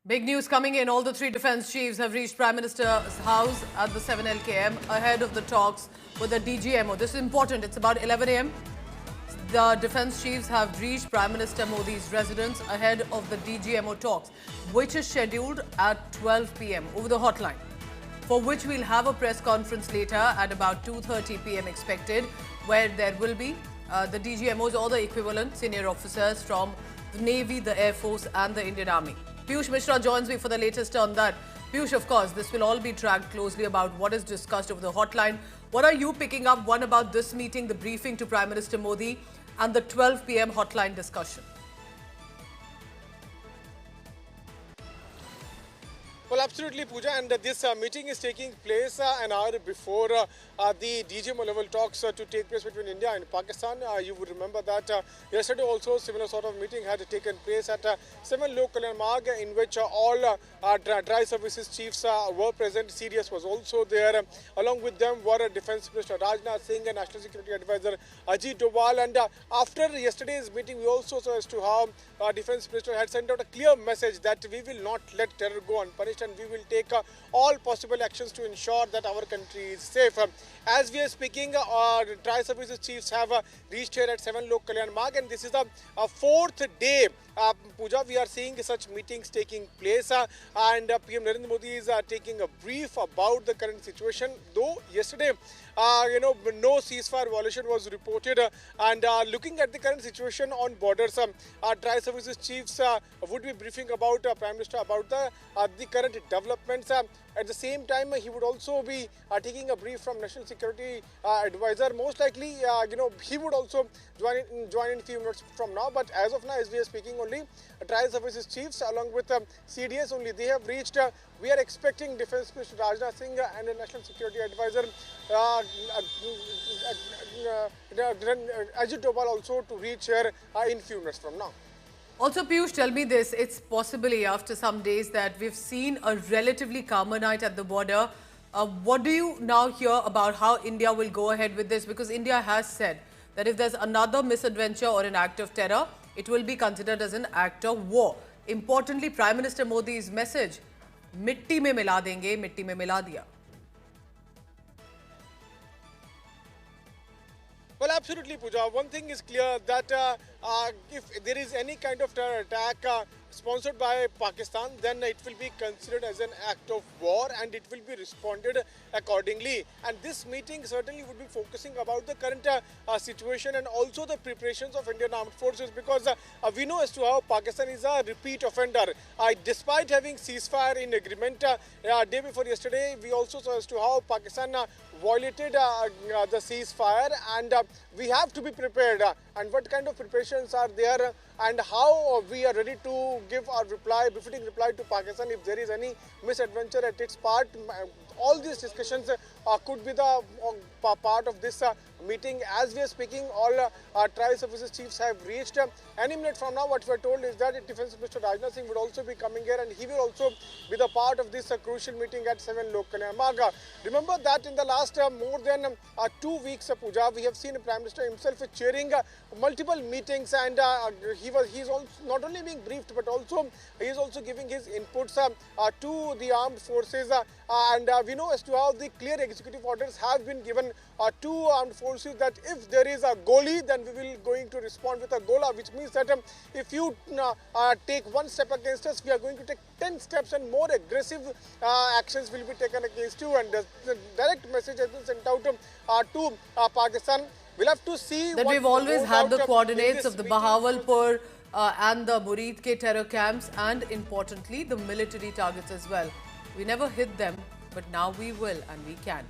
Big news coming in. All the three defense chiefs have reached Prime Minister's house at the 7 LKM ahead of the talks with the DGMO. This is important. It's about 11 a.m. The defense chiefs have reached Prime Minister Modi's residence ahead of the DGMO talks, which is scheduled at 12 p.m. over the hotline, for which we'll have a press conference later at about 2:30 p.m. expected, where there will be the DGMOs or the equivalent senior officers from the Navy, the Air Force and the Indian Army. Piyush Mishra joins me for the latest on that. Piyush, of course, this will all be tracked closely about what is discussed over the hotline. What are you picking up, one, about this meeting, the briefing to Prime Minister Modi and the 12 p.m. hotline discussion? Well, absolutely, Pooja, and this meeting is taking place an hour before the DGMO level talks to take place between India and Pakistan. You would remember that yesterday also similar sort of meeting had taken place at 7 Lok Kalyan Marg, in which all dry services chiefs were present. CDS was also there. Along with them were Defence Minister Rajnath Singh and National Security Advisor Ajit Doval. And after yesterday's meeting, we also saw as to how Defence Minister had sent out a clear message that we will not let terror go unpunished, and we will take all possible actions to ensure that our country is safe. As we are speaking, Tri Services Chiefs have reached here at 7 Lok Kalyan Marg, and this is the fourth day, Pooja, we are seeing such meetings taking place, and PM Narendra Modi is taking a brief about the current situation. Though yesterday, no ceasefire violation was reported, and looking at the current situation on borders, Tri Services Chiefs would be briefing about Prime Minister about the current developments. At the same time, he would also be taking a brief from National Security Advisor. Most likely, he would also join in a few minutes from now. But as of now, as we are speaking, only Tri Services Chiefs along with CDS only, they have reached. We are expecting Defence Minister Rajnath Singh and the National Security Advisor Ajit Doval also to reach here in few minutes from now. Also, Piyush, tell me this. It's possibly after some days that we've seen a relatively calmer night at the border. What do you now hear about how India will go ahead with this? Because India has said that if there's another misadventure or an act of terror, it will be considered as an act of war. Importantly, Prime Minister Modi's message, मिट्टी में मिला देंगे, मिट्टी में मिला दिया. Well, absolutely, Pooja. One thing is clear that if there is any kind of terror attack sponsored by Pakistan, then it will be considered as an act of war and it will be responded accordingly. And this meeting certainly would be focusing about the current situation and also the preparations of Indian Armed Forces, because we know as to how Pakistan is a repeat offender. Despite having ceasefire in agreement day before yesterday, we also saw as to how Pakistan violated the ceasefire, and we have to be prepared. And what kind of preparations are there, and how we are ready to give our befitting reply to Pakistan if there is any misadventure at its part. All these discussions could be the part of this meeting. As we are speaking, all Tri Services Chiefs have reached. Any minute from now, what we are told is that Defence Minister Rajnath Singh would also be coming here, and he will also be the part of this crucial meeting at 7 Lok Kalyan Marg. Remember that in the last more than 2 weeks, Pooja, we have seen the Prime Minister himself chairing multiple meetings, and he's also not only being briefed, but also he is also giving his inputs to the armed forces. And we know as to how the clear executive orders have been given to armed forces that if there is a Goli, then we will going to respond with a Gola, which means that if you take one step against us, we are going to take 10 steps, and more aggressive actions will be taken against you. And the direct message has been sent out to Pakistan. We'll have to see that we've always had the coordinates of the Bahawalpur and the Murid ke terror camps, and importantly the military targets as well. We never hit them, but now we will, and we can.